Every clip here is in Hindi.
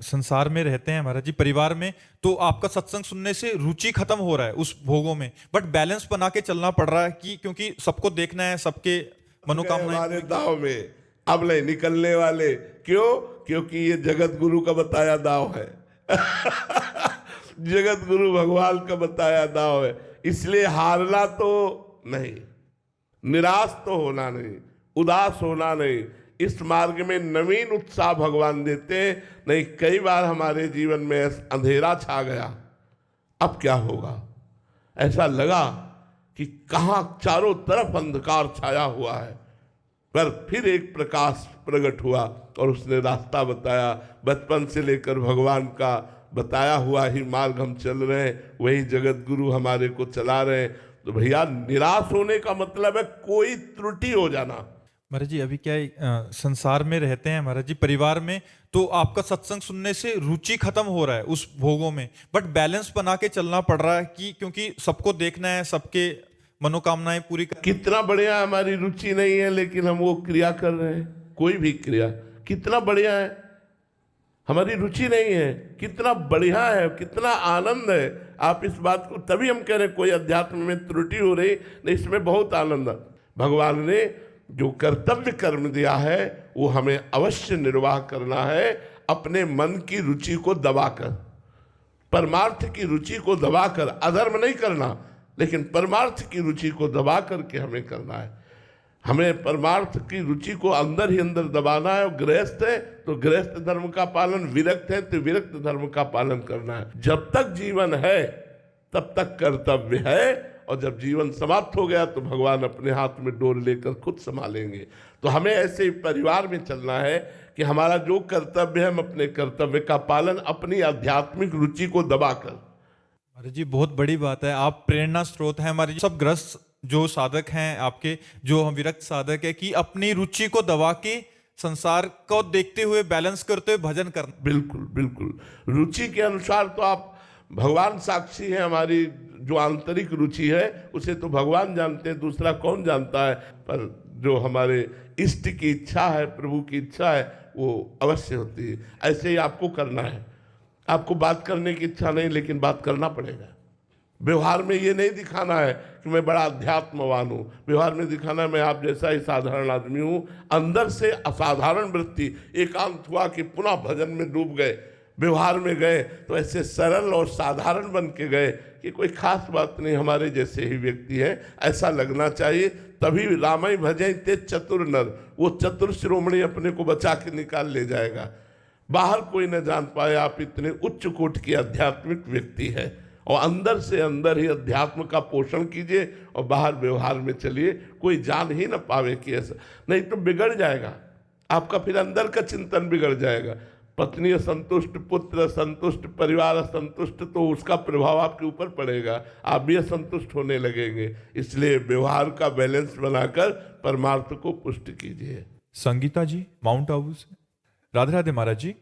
संसार में रहते हैं महाराज जी, परिवार में, तो आपका सत्संग सुनने से रुचि खत्म हो रहा है उस भोगों में, बट बैलेंस बना के चलना पड़ रहा है कि क्योंकि सबको देखना है, सबके गए मनोकामनाएं हमारे पूरी दाव में, अब नहीं निकलने वाले। क्यों? क्योंकि ये जगत गुरु का बताया दाव है। जगत गुरु भगवान का बताया दाव है, इसलिए हारना तो नहीं, निराश तो होना नहीं, उदास होना नहीं। इस मार्ग में नवीन उत्साह भगवान देते। नहीं, कई बार हमारे जीवन में अंधेरा छा गया, अब क्या होगा, ऐसा लगा कि कहां चारों तरफ अंधकार छाया हुआ है, पर फिर एक प्रकाश प्रकट हुआ और उसने रास्ता बताया। बचपन से लेकर भगवान का बताया हुआ ही मार्ग हम चल रहे हैं, वही जगत गुरु हमारे को चला रहे हैं। तो भैया, निराश होने का मतलब है कोई त्रुटि हो जाना। महाराज जी अभी क्या है, संसार में रहते हैं महाराज जी, परिवार में, तो आपका सत्संग सुनने से रुचि खत्म हो रहा है उस भोगों में, बट बैलेंस बना के चलना पड़ रहा है कि क्योंकि सबको देखना है, सबके मनोकामनाएं पूरी कितना बढ़िया, हमारी रुचि नहीं है लेकिन हम वो क्रिया कर रहे हैं, कोई भी क्रिया, कितना बढ़िया है। हमारी रुचि नहीं है, कितना बढ़िया है, कितना आनंद है। आप इस बात को, तभी हम कह रहे हैं कोई अध्यात्म में त्रुटि हो रही नहीं, इसमें बहुत आनंद है। भगवान ने जो कर्तव्य कर्म दिया है वो हमें अवश्य निर्वाह करना है, अपने मन की रुचि को दबाकर, परमार्थ की रुचि को दबाकर। अधर्म नहीं करना, लेकिन परमार्थ की रुचि को दबा करके हमें करना है। हमें परमार्थ की रुचि को अंदर ही अंदर दबाना है। गृहस्थ है तो गृहस्थ धर्म का पालन, विरक्त है तो विरक्त धर्म का पालन करना है। जब तक जीवन है तब तक कर्तव्य है, और जब जीवन समाप्त हो गया तो भगवान अपने हाथ में डोर लेकर खुद संभालेंगे। तो हमें ऐसे ही परिवार में चलना है कि हमारा जो कर्तव्य है, हम अपने कर्तव्य का पालन अपनी आध्यात्मिक रुचि को दबाकर। महाराज जी बहुत बड़ी बात है, आप प्रेरणा स्रोत हैं हमारे सब ग्रस्त जो साधक हैं आपके, जो हम विरक्त साधक है, कि अपनी रुचि को दबा के संसार को देखते हुए, बैलेंस करते हुए भजन करना। बिल्कुल बिल्कुल, रुचि के अनुसार तो आप, भगवान साक्षी है, हमारी जो आंतरिक रुचि है उसे तो भगवान जानते हैं, दूसरा कौन जानता है। पर जो हमारे इष्ट की इच्छा है, प्रभु की इच्छा है, वो अवश्य होती है। ऐसे ही आपको करना है। आपको बात करने की इच्छा नहीं, लेकिन बात करना पड़ेगा। व्यवहार में ये नहीं दिखाना है कि मैं बड़ा अध्यात्मवान हूँ, व्यवहार में दिखाना है मैं आप जैसा ही साधारण आदमी हूँ। अंदर से असाधारण वृत्ति, एकांत हुआ कि पुनः भजन में डूब गए, व्यवहार में गए तो ऐसे सरल और साधारण बन के गए कि कोई खास बात नहीं, हमारे जैसे ही व्यक्ति हैं, ऐसा लगना चाहिए। तभी रामाई भजई ते चतुर नर, वो चतुर शिरोमणि अपने को बचा के निकाल ले जाएगा। बाहर कोई न जान पाए आप इतने उच्च कोटि की आध्यात्मिक व्यक्ति है, और अंदर से अंदर ही अध्यात्म का पोषण कीजिए और बाहर व्यवहार में चलिए, कोई जान ही न पावे कि ऐसा, नहीं तो बिगड़ जाएगा आपका, फिर अंदर का चिंतन बिगड़ जाएगा। पत्नी असंतुष्ट, पुत्र असंतुष्ट, परिवार असंतुष्ट, तो उसका प्रभाव आपके ऊपर पड़ेगा, आप भी असंतुष्ट होने लगेंगे। इसलिए व्यवहार का बैलेंस बनाकर परमार्थ को पुष्ट कीजिए। संगीता जी माउंट आबू से, राधे राधे महाराज जी।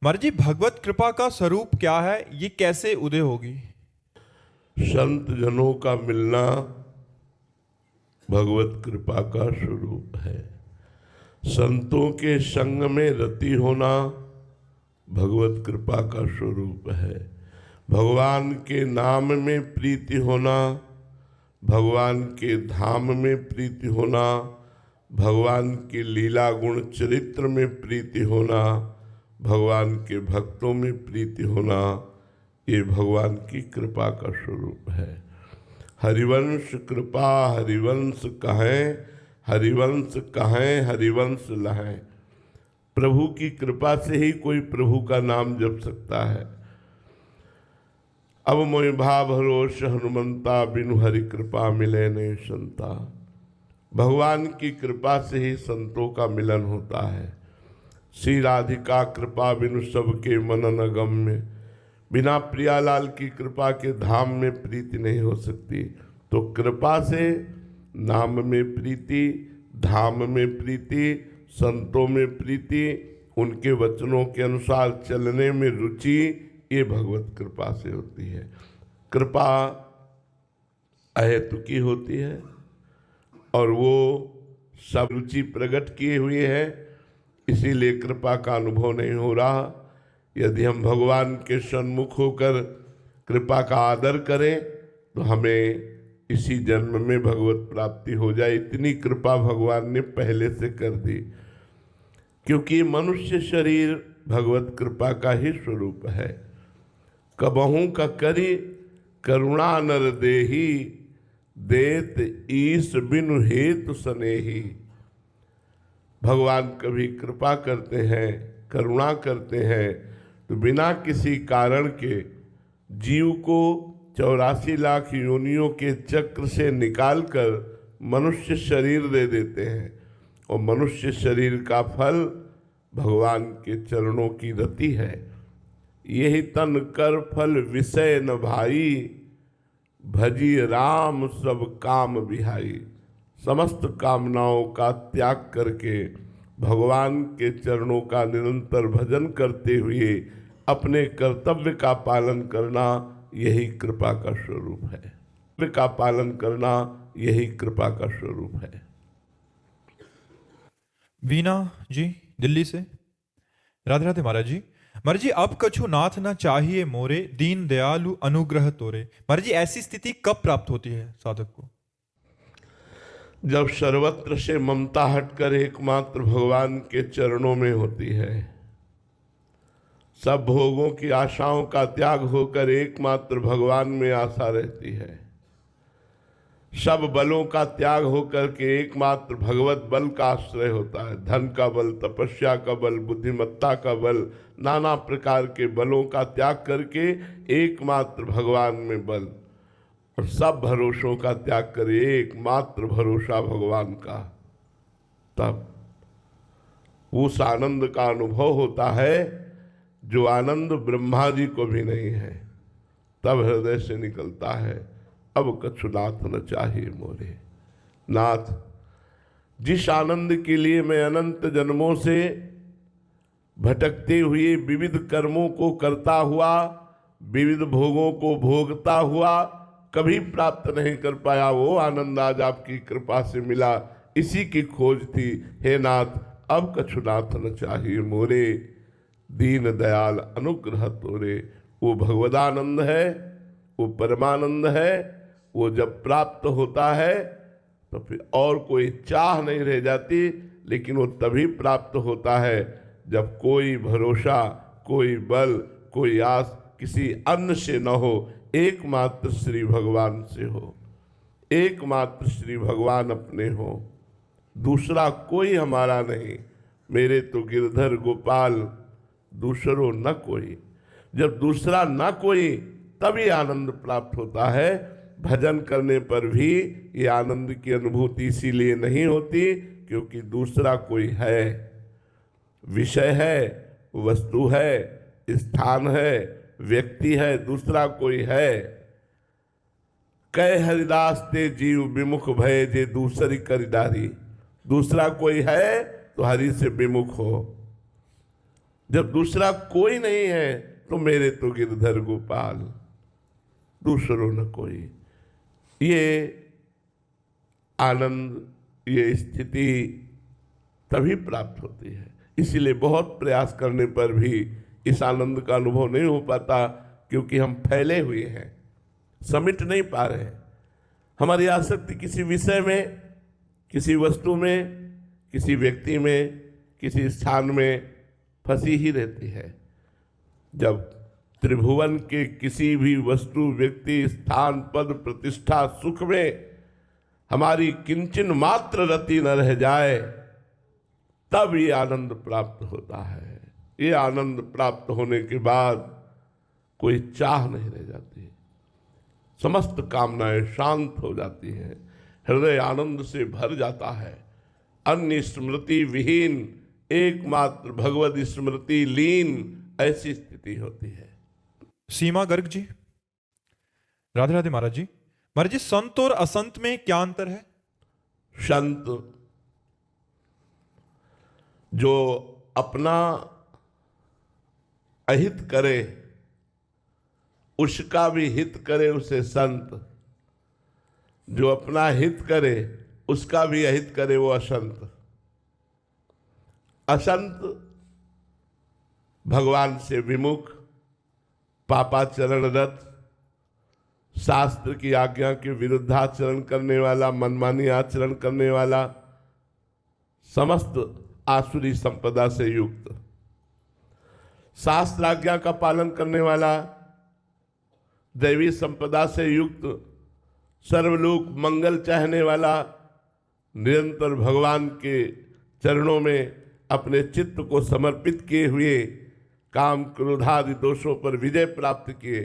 महाराज जी भगवत कृपा का स्वरूप क्या है, ये कैसे उदय होगी? संत जनों का मिलना भगवत कृपा का स्वरूप है। संतों के संग में रति होना भगवत कृपा का स्वरूप है। भगवान के नाम में प्रीति होना, भगवान के धाम में प्रीति होना, भगवान के लीला गुण चरित्र में प्रीति होना, भगवान के भक्तों में प्रीति होना, ये भगवान की कृपा का स्वरूप है। हरिवंश कृपा हरिवंश कहें, हरिवंश कहें हरिवंश लहें। प्रभु की कृपा से ही कोई प्रभु का नाम जप सकता है। अब मोहि भाव भरोस हनुमंता, बिनु हरि कृपा मिले नहीं संता। भगवान की कृपा से ही संतों का मिलन होता है। श्री राधिका कृपा बिनु सबके मनन गम्य, बिना प्रियालाल की कृपा के धाम में प्रीति नहीं हो सकती। तो कृपा से नाम में प्रीति, धाम में प्रीति, संतों में प्रीति, उनके वचनों के अनुसार चलने में रुचि, ये भगवत कृपा से होती है। कृपा अहेतुकी होती है और वो सब रुचि प्रकट किए हुए हैं, इसीलिए कृपा का अनुभव नहीं हो रहा। यदि हम भगवान के सन्मुख होकर कृपा का आदर करें तो हमें इसी जन्म में भगवत प्राप्ति हो जाए। इतनी कृपा भगवान ने पहले से कर दी, क्योंकि मनुष्य शरीर भगवत कृपा का ही स्वरूप है। कबहू का करी करुणा नर देही, देत ईश बिनु हेतु सनेही। भगवान कभी कृपा करते हैं, करुणा करते हैं तो बिना किसी कारण के जीव को 84 लाख योनियों के चक्र से निकालकर मनुष्य शरीर दे देते हैं, और मनुष्य शरीर का फल भगवान के चरणों की रति है। यही तन कर फल विषय न भाई, भजी राम सब काम बिहाई। समस्त कामनाओं का त्याग करके भगवान के चरणों का निरंतर भजन करते हुए अपने कर्तव्य का पालन करना यही कृपा का स्वरूप है। कर्तव्य का पालन करना यही कृपा का स्वरूप है। वीना जी दिल्ली से, राधे राधे महाराज जी। महाराज जी, अब कछु नाथ न चाहिए मोरे, दीन दयालु अनुग्रह तोरे। महाराज जी, ऐसी स्थिति कब प्राप्त होती है साधक को? जब सर्वत्र से ममता हटकर एकमात्र भगवान के चरणों में होती है, सब भोगों की आशाओं का त्याग होकर एकमात्र भगवान में आशा रहती है, सब बलों का त्याग होकर के एकमात्र भगवत बल का आश्रय होता है। धन का बल, तपस्या का बल, बुद्धिमत्ता का बल, नाना प्रकार के बलों का त्याग करके एकमात्र भगवान में बल, और सब भरोसों का त्याग करे एकमात्र भरोसा भगवान का, तब उस आनंद का अनुभव होता है जो आनंद ब्रह्मा जी को भी नहीं है। तब हृदय से निकलता है, अब कछु नाथ न चाहिए मोरे। नाथ, जिस आनंद के लिए मैं अनंत जन्मों से भटकते हुए विविध कर्मों को करता हुआ, विविध भोगों को भोगता हुआ कभी प्राप्त नहीं कर पाया, वो आनंद आज आपकी कृपा से मिला, इसी की खोज थी। हे नाथ, अब कछु नाथ न चाहिए मोरे, दीन दयाल अनुग्रह तोरे। वो भगवदानंद है, वो परमानंद है। वो जब प्राप्त होता है तो फिर और कोई चाह नहीं रह जाती, लेकिन वो तभी प्राप्त होता है जब कोई भरोसा, कोई बल, कोई आस किसी अन्य से न हो, एकमात्र श्री भगवान से हो, एकमात्र श्री भगवान अपने हो, दूसरा कोई हमारा नहीं। मेरे तो गिरधर गोपाल, दूसरों न कोई। जब दूसरा न कोई, तभी आनंद प्राप्त होता है। भजन करने पर भी ये आनंद की अनुभूति इसीलिए नहीं होती क्योंकि दूसरा कोई है, विषय है, वस्तु है, स्थान है, व्यक्ति है, दूसरा कोई है। कै हरिदास ते जीव विमुख भय, जे दूसरी करिदारी। दूसरा कोई है तो हरि से विमुख हो। जब दूसरा कोई नहीं है तो मेरे तो गिरधर गोपाल, दूसरों न कोई। ये आनंद, ये स्थिति तभी प्राप्त होती है। इसीलिए बहुत प्रयास करने पर भी इस आनंद का अनुभव नहीं हो पाता, क्योंकि हम फैले हुए हैं, समेट नहीं पा रहे हैं। हमारी आसक्ति किसी विषय में, किसी वस्तु में, किसी व्यक्ति में, किसी स्थान में फंसी ही रहती है। जब त्रिभुवन के किसी भी वस्तु, व्यक्ति, स्थान, पद, प्रतिष्ठा, सुख में हमारी किंचन मात्र रति न रह जाए, तब ये आनंद प्राप्त होता है। ये आनंद प्राप्त होने के बाद कोई चाह नहीं रह जाती, समस्त कामनाएं शांत हो जाती हैं, हृदय आनंद से भर जाता है। अन्य स्मृति विहीन, एकमात्र भगवत स्मृति लीन, ऐसी स्थिति होती है। सीमा गर्ग जी, राधे राधे महाराज जी। महाराज जी, संत और असंत में क्या अंतर है? संत जो अपना अहित करे, उसका भी हित करे, उसे संत। जो अपना हित करे, उसका भी अहित करे, वो असंत। असंत भगवान से विमुख, पापाचरणरत, शास्त्र की आज्ञा के विरुद्धाचरण करने वाला, मनमानी आचरण करने वाला, समस्त आसुरी संपदा से युक्त, शास्त्र आज्ञा का पालन करने वाला, दैवी संपदा से युक्त, सर्वलोक मंगल चाहने वाला, निरंतर भगवान के चरणों में अपने चित्त को समर्पित किए हुए, काम क्रोधादि दोषों पर विजय प्राप्त किए,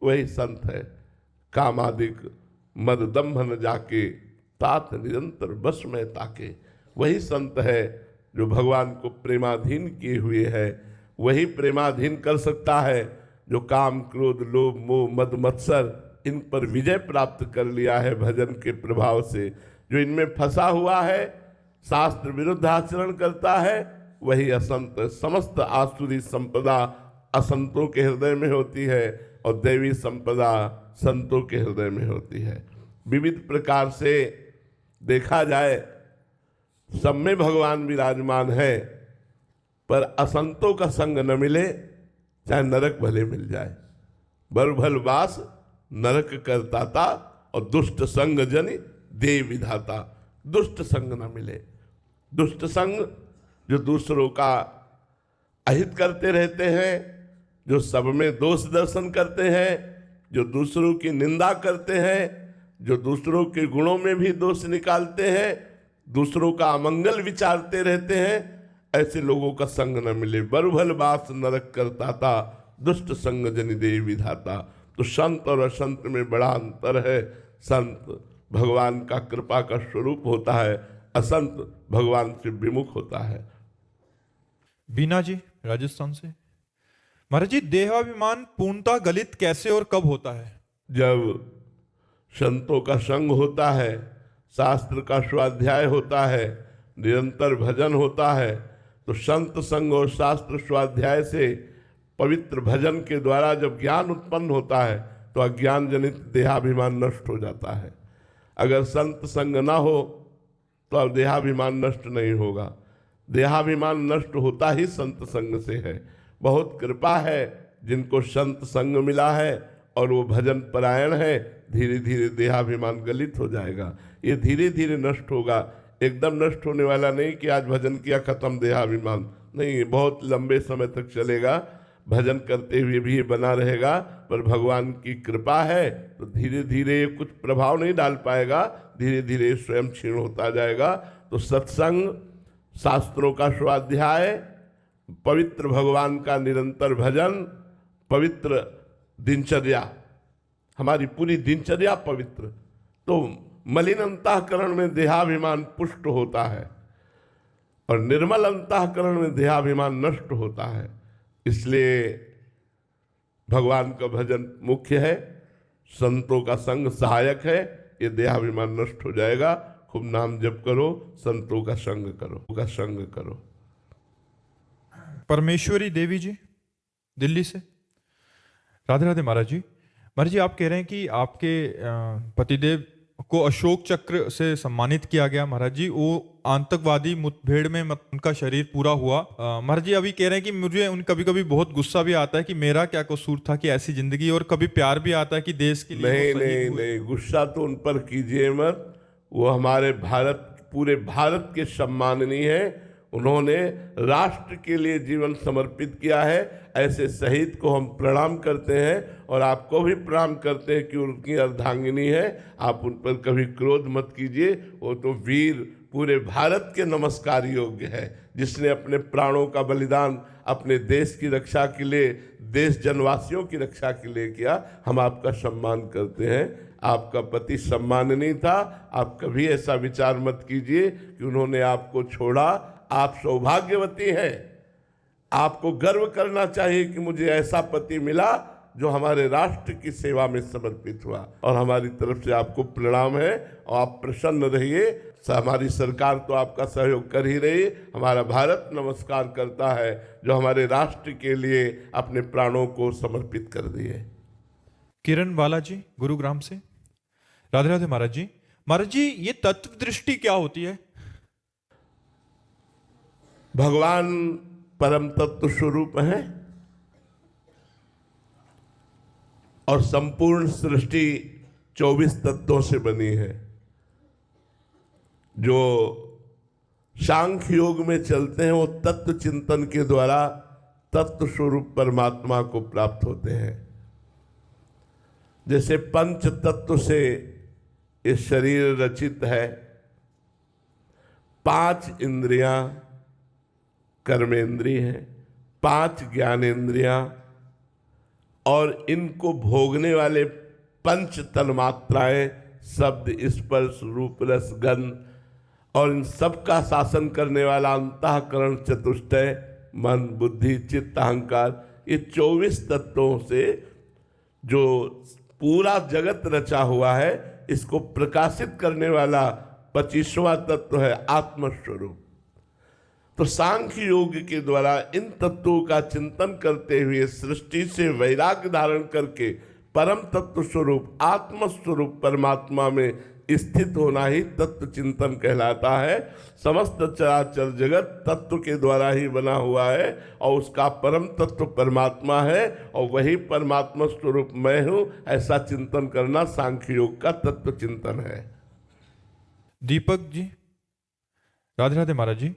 वही संत है। कामादिक मद दंभ न जाके, तात निरंतर बस में ताके, वही संत है जो भगवान को प्रेमाधीन किए हुए है। वही प्रेमाधीन कर सकता है जो काम क्रोध लोभ मोह मद मत्सर इन पर विजय प्राप्त कर लिया है भजन के प्रभाव से। जो इनमें फंसा हुआ है, शास्त्र विरुद्ध आचरण करता है, वही असंत। समस्त आसुरी संपदा असंतों के हृदय में होती है और दैवी संपदा संतों के हृदय में होती है। विविध प्रकार से देखा जाए सब में भगवान विराजमान है, पर असंतों का संग न मिले चाहे नरक भले मिल जाए। बरभल वास नरक करता था और दुष्ट संग जनि दे विधाता। दुष्ट संग न मिले, दुष्ट संग जो दूसरों का अहित करते रहते हैं, जो सब में दोष दर्शन करते हैं, जो दूसरों की निंदा करते हैं, जो दूसरों के गुणों में भी दोष निकालते हैं, दूसरों का अमंगल विचारते रहते हैं, ऐसे लोगों का संग न मिले। बरभल वास नरक करता था, दुष्ट संग जनि दे विधाता। तो संत और असंत में बड़ा अंतर है। संत भगवान का कृपा का स्वरूप होता है, असंत भगवान से विमुख होता है। बीना जी राजस्थान से। महाराज जी, देहाभिमान पूर्णतः गलित कैसे और कब होता है? जब संतों का संग होता है, शास्त्र का स्वाध्याय होता है, निरंतर भजन होता है, तो संत संग और शास्त्र स्वाध्याय से पवित्र भजन के द्वारा जब ज्ञान उत्पन्न होता है तो अज्ञान जनित देहाभिमान नष्ट हो जाता है। अगर संत संग ना हो तो अब देहाभिमान नष्ट नहीं होगा। देहाभिमान नष्ट होता ही संत संग से है। बहुत कृपा है जिनको संत संग मिला है और वो भजन परायण है। धीरे धीरे देहाभिमान गलित हो जाएगा। ये धीरे धीरे नष्ट होगा, एकदम नष्ट होने वाला नहीं कि आज भजन किया खत्म देहाभिमान नहीं। बहुत लंबे समय तक चलेगा, भजन करते हुए भी ये बना रहेगा। पर भगवान की कृपा है तो धीरे धीरे कुछ प्रभाव नहीं डाल पाएगा, धीरे धीरे स्वयं क्षीण होता जाएगा। तो सत्संग, शास्त्रों का स्वाध्याय, पवित्र भगवान का निरंतर भजन, पवित्र दिनचर्या, हमारी पूरी दिनचर्या पवित्र, तो मलिन अंतःकरण में देहाभिमान पुष्ट होता है और निर्मल अंतःकरण में देहाभिमान नष्ट होता है। इसलिए भगवान का भजन मुख्य है, संतों का संग सहायक है। ये देहाभिमान नष्ट हो जाएगा। खूब नाम जप करो, संतों का संग करो। परमेश्वरी देवी जी दिल्ली से। राधे राधे महाराज जी। महाराज जी, आप कह रहे हैं कि आपके पतिदेव को अशोक चक्र से सम्मानित किया गया। महाराज जी, वो आतंकवादी मुठभेड़ में उनका शरीर पूरा हुआ। महाराज जी अभी कह रहे हैं कि मुझे कभी कभी बहुत गुस्सा भी आता है कि मेरा क्या कसूर था कि ऐसी जिंदगी, और कभी प्यार भी आता है कि देश के लिए नहीं, गुस्सा तो उन पर कीजिए मत। वो हमारे भारत, पूरे भारत के सम्माननीय है। उन्होंने राष्ट्र के लिए जीवन समर्पित किया है। ऐसे शहीद को हम प्रणाम करते हैं और आपको भी प्रणाम करते हैं कि उनकी अर्धांगिनी है। आप उन पर कभी क्रोध मत कीजिए। वो तो वीर, पूरे भारत के नमस्कार योग्य है, जिसने अपने प्राणों का बलिदान अपने देश की रक्षा के लिए, देश जनवासियों की रक्षा के लिए किया। हम आपका सम्मान करते हैं। आपका पति सम्माननीय था। आप कभी ऐसा विचार मत कीजिए कि उन्होंने आपको छोड़ा। आप सौभाग्यवती हैं। आपको गर्व करना चाहिए कि मुझे ऐसा पति मिला जो हमारे राष्ट्र की सेवा में समर्पित हुआ। और हमारी तरफ से आपको प्रणाम है और आप प्रसन्न रहिए। हमारी सरकार तो आपका सहयोग कर ही रही। हमारा भारत नमस्कार करता है जो हमारे राष्ट्र के लिए अपने प्राणों को समर्पित कर दिए। किरण बालाजी गुरुग्राम से। राधे राधे महाराज जी। महाराज जी, ये तत्व दृष्टि क्या होती है? भगवान परम तत्व स्वरूप हैं। और संपूर्ण सृष्टि 24 तत्वों से बनी है। जो सांख्य योग में चलते हैं वो तत्व चिंतन के द्वारा तत्व स्वरूप परमात्मा को प्राप्त होते हैं। जैसे पंच तत्व से ये शरीर रचित है, 5 इंद्रियां कर्मेंद्रिय हैं, 5 ज्ञानेंद्रियां और इनको भोगने वाले पंच तन्मात्राएं शब्द स्पर्श रूप रस गंध और इन सब का शासन करने वाला अंतःकरण चतुष्टय मन बुद्धि चित्त अहंकार, ये 24 तत्वों से जो पूरा जगत रचा हुआ है इसको प्रकाशित करने वाला 25वां तत्व है आत्मस्वरूप। तो सांख्य योग के द्वारा इन तत्वों का चिंतन करते हुए सृष्टि से वैराग्य धारण करके परम तत्व स्वरूप आत्मस्वरूप परमात्मा में स्थित होना ही तत्व चिंतन कहलाता है। समस्त चराचर जगत तत्व के द्वारा ही बना हुआ है और उसका परम तत्व परमात्मा है और वही परमात्मा स्वरूप मैं हूं, ऐसा चिंतन करना सांख्य योग का तत्व चिंतन है। दीपक जी, राधे राधे महाराज जी।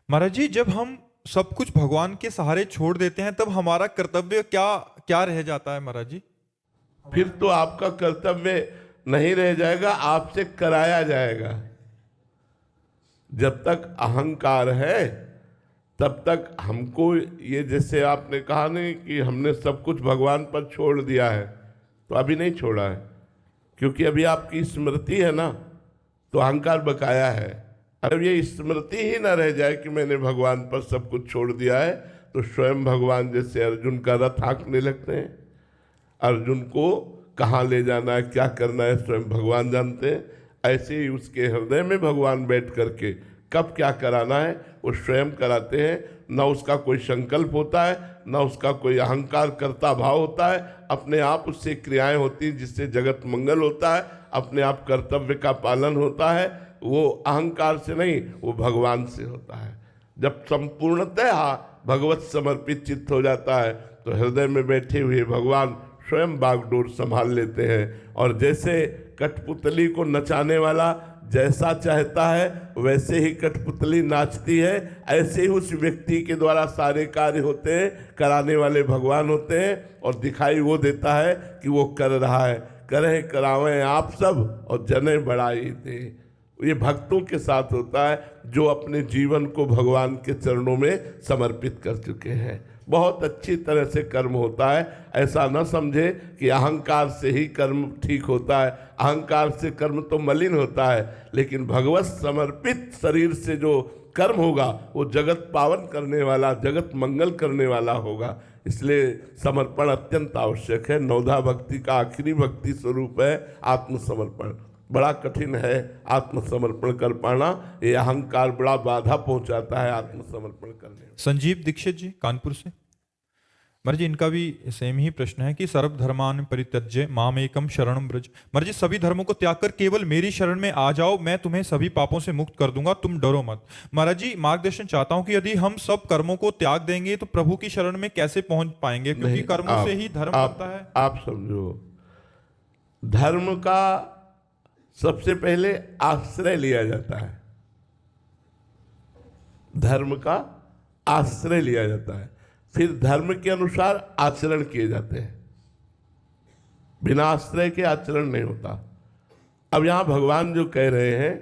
महाराज जी, जब हम सब कुछ भगवान के सहारे छोड़ देते हैं तब हमारा कर्तव्य क्या क्या रह जाता है महाराज जी? फिर तो आपका कर्तव्य नहीं रह जाएगा, आपसे कराया जाएगा। जब तक अहंकार है तब तक हमको ये, जैसे आपने कहा नहीं कि हमने सब कुछ भगवान पर छोड़ दिया है, तो अभी नहीं छोड़ा है क्योंकि अभी आपकी स्मृति है ना, तो अहंकार बकाया है। अब ये स्मृति ही ना रह जाए कि मैंने भगवान पर सब कुछ छोड़ दिया है, तो स्वयं भगवान जैसे अर्जुन का रथ हाँकने लगते हैं। अर्जुन को कहाँ ले जाना है क्या करना है स्वयं भगवान जानते हैं। ऐसे ही उसके हृदय में भगवान बैठ करके कब क्या कराना है वो स्वयं कराते हैं। न उसका कोई संकल्प होता है, न उसका कोई अहंकार करता भाव होता है। अपने आप उससे क्रियाएं होती हैं जिससे जगत मंगल होता है, अपने आप कर्तव्य का पालन होता है। वो अहंकार से नहीं, वो भगवान से होता है। जब संपूर्णतः भगवत समर्पित चित्त हो जाता है तो हृदय में बैठे हुए भगवान स्वयं बागडोर संभाल लेते हैं। और जैसे कठपुतली को नचाने वाला जैसा चाहता है वैसे ही कठपुतली नाचती है, ऐसे ही उस व्यक्ति के द्वारा सारे कार्य होते हैं, कराने वाले भगवान होते हैं और दिखाई वो देता है कि वो कर रहा है। करें करावें आप सब और जने बढ़ाई दे। ये भक्तों के साथ होता है जो अपने जीवन को भगवान के चरणों में समर्पित कर चुके हैं। बहुत अच्छी तरह से कर्म होता है। ऐसा न समझे कि अहंकार से ही कर्म ठीक होता है। अहंकार से कर्म तो मलिन होता है, लेकिन भगवत समर्पित शरीर से जो कर्म होगा वो जगत पावन करने वाला, जगत मंगल करने वाला होगा। इसलिए समर्पण अत्यंत आवश्यक है। नवधा भक्ति का आखिरी भक्ति स्वरूप है आत्मसमर्पण। बड़ा कठिन है आत्मसमर्पण कर पाना, ये अहंकार बड़ा बाधा पहुंचाता है आत्मसमर्पण करने में। संजीव दीक्षित जी कानपुर से, महाराज जी इनका भी सेम ही प्रश्न है कि सर्व धर्मान परित्यज्य माम एकम शरणम ब्रज। महाराज जी, सभी धर्मों को त्याग कर केवल मेरी शरण में आ जाओ, मैं तुम्हें सभी पापों से मुक्त कर दूंगा, तुम डरो मत। महाराज जी, मार्गदर्शन चाहता हूं कि यदि हम सब कर्मों को त्याग देंगे तो प्रभु की शरण में कैसे पहुंच पाएंगे, क्योंकि कर्मों से ही धर्म बनता है। आप समझो, धर्म का सबसे पहले आश्रय लिया जाता है। धर्म का आश्रय लिया जाता है, फिर धर्म के अनुसार आचरण किए जाते हैं। बिना आश्रय के आचरण नहीं होता। अब यहां भगवान जो कह रहे हैं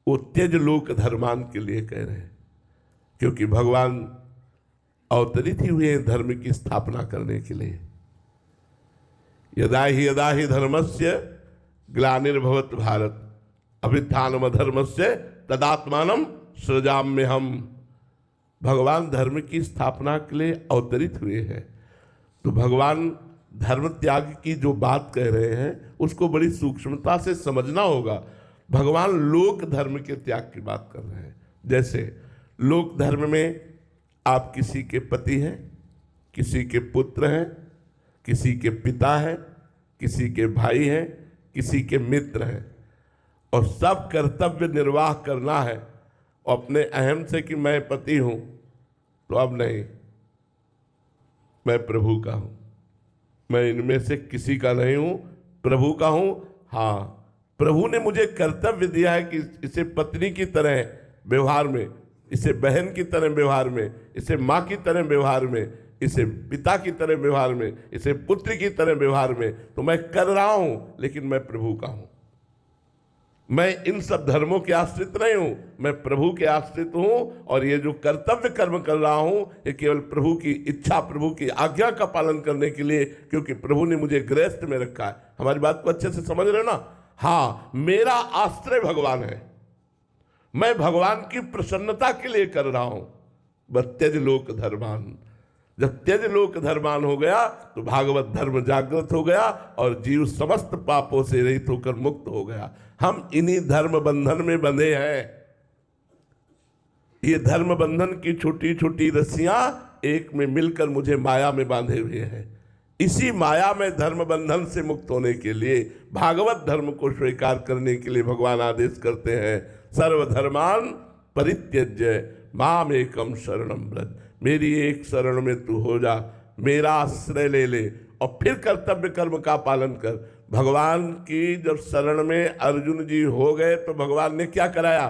वो त्यज लोक धर्मान के लिए कह रहे हैं, क्योंकि भगवान अवतरित ही हुए हैं धर्म की स्थापना करने के लिए। यदा ही धर्मस्य ग्लानिर्भवत भारत अभ्युत्थानम धर्मस्य तदात्मानम सृजाम्यहम्। भगवान धर्म की स्थापना के लिए अवतरित हुए हैं। तो भगवान धर्म त्याग की जो बात कह रहे हैं उसको बड़ी सूक्ष्मता से समझना होगा। भगवान लोक धर्म के त्याग की बात कर रहे हैं। जैसे लोक धर्म में आप किसी के पति हैं, किसी के पुत्र हैं, किसी के पिता हैं, किसी के भाई हैं, किसी के मित्र हैं, और सब कर्तव्य निर्वाह करना है। अपने अहम से कि मैं पति हूं, तो अब नहीं, मैं प्रभु का हूं, मैं इनमें से किसी का नहीं हूं, प्रभु का हूं। हाँ, प्रभु ने मुझे कर्तव्य दिया है कि इसे पत्नी की तरह व्यवहार में, इसे बहन की तरह व्यवहार में, इसे माँ की तरह व्यवहार में, इसे पिता की तरह व्यवहार में, इसे पुत्र की तरह व्यवहार में, तो मैं कर रहा हूं, लेकिन मैं प्रभु का हूं। मैं इन सब धर्मों के आश्रित नहीं हूं, मैं प्रभु के आश्रित हूं। और ये जो कर्तव्य कर्म कर रहा हूं, ये केवल प्रभु की इच्छा, प्रभु की आज्ञा का पालन करने के लिए, क्योंकि प्रभु ने मुझे गृहस्थ में रखा है। हमारी बात को अच्छे से समझ रहे हो ना? हाँ, मेरा आश्रय भगवान है, मैं भगवान की प्रसन्नता के लिए कर रहा हूं। बस त्यज लोक धर्मान, जब त्यज लोक धर्मान हो गया तो भागवत धर्म जागृत हो गया और जीव समस्त पापों से रहित होकर मुक्त हो गया। हम इन्हीं धर्म बंधन में बंधे हैं। ये धर्म बंधन की छोटी छोटी रस्सियां एक में मिलकर मुझे माया में बांधे हुए हैं। इसी माया में धर्म बंधन से मुक्त होने के लिए, भागवत धर्म को स्वीकार करने के लिए भगवान आदेश करते हैं, सर्वधर्मान परित्यज्य माम एकम शरणम व्रज। मेरी एक शरण में तू हो जा, मेरा आश्रय ले ले और फिर कर्तव्य कर्म का पालन कर। भगवान की जब शरण में अर्जुन जी हो गए तो भगवान ने क्या कराया?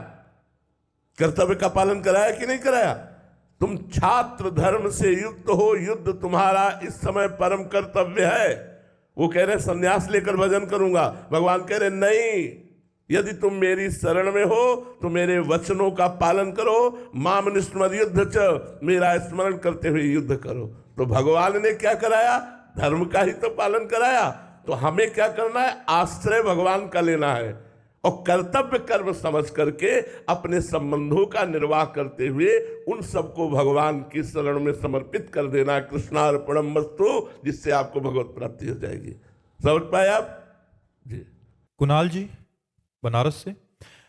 कर्तव्य का पालन कराया कि नहीं कराया? तुम छात्र धर्म से युक्त हो, युद्ध तुम्हारा इस समय परम कर्तव्य है। वो कह रहे संन्यास लेकर भजन करूंगा, भगवान कह रहे नहीं, यदि तुम मेरी शरण में हो तो मेरे वचनों का पालन करो। माम निस्मर युद्ध च, मेरा स्मरण करते हुए युद्ध करो। तो भगवान ने क्या कराया? धर्म का ही तो पालन कराया। तो हमें क्या करना है? आश्रय भगवान का लेना है और कर्तव्य कर्म समझ करके अपने संबंधों का निर्वाह करते हुए उन सबको भगवान की शरण में समर्पित कर देना। कृष्णार्पणम मस्तु, जिससे आपको भगवत प्राप्ति हो जाएगी। समझ पाए आप जी? कुणाल जी बनारस से,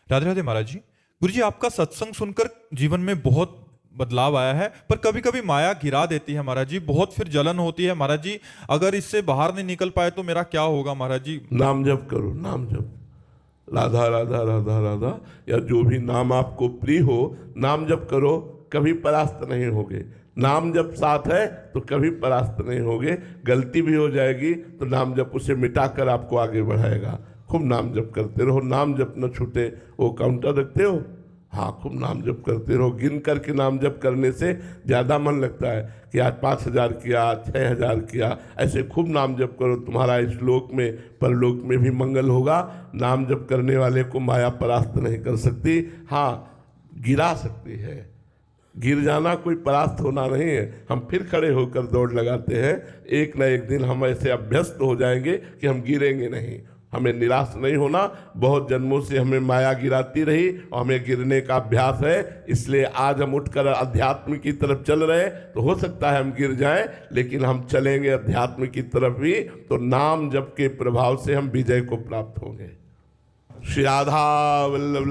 राधे राधे महाराज जी। गुरु जी, आपका सत्संग सुनकर जीवन में बहुत बदलाव आया है, पर कभी कभी माया गिरा देती है महाराज जी, बहुत फिर जलन होती है महाराज जी। अगर इससे बाहर नहीं निकल पाए तो मेरा क्या होगा महाराज जी? नाम जप करो, नाम जप, राधा राधा राधा राधा, या जो भी नाम आपको प्रिय हो, नाम जप करो, कभी परास्त नहीं होगे। नाम जप साथ है तो कभी परास्त नहीं होगे। गलती भी हो जाएगी तो नाम जप उसे मिटाकर आपको आगे बढ़ाएगा। खूब नाम जप करते रहो, नाम जप न छूटे। वो काउंटर रखते हो? हाँ, खूब नाम जप करते रहो। गिन करके नाम जप करने से ज़्यादा मन लगता है कि आज 5000 किया, 6000 किया। ऐसे खूब नाम जप करो, तुम्हारा इस लोक में परलोक में भी मंगल होगा। नाम जप करने वाले को माया परास्त नहीं कर सकती, हाँ गिरा सकती है। गिर जाना कोई परास्त होना नहीं है। हम फिर खड़े होकर दौड़ लगाते हैं। एक न एक दिन हम ऐसे अभ्यस्त हो जाएंगे कि हम गिरेंगे नहीं। हमें निराश नहीं होना। बहुत जन्मों से हमें माया गिराती रही और हमें गिरने का अभ्यास है, इसलिए आज हम उठकर अध्यात्म की तरफ चल रहे हैं। तो हो सकता है हम गिर जाएं, लेकिन हम चलेंगे अध्यात्म की तरफ ही, तो नाम जप के प्रभाव से हम विजय को प्राप्त होंगे। श्री राधा वल्लभ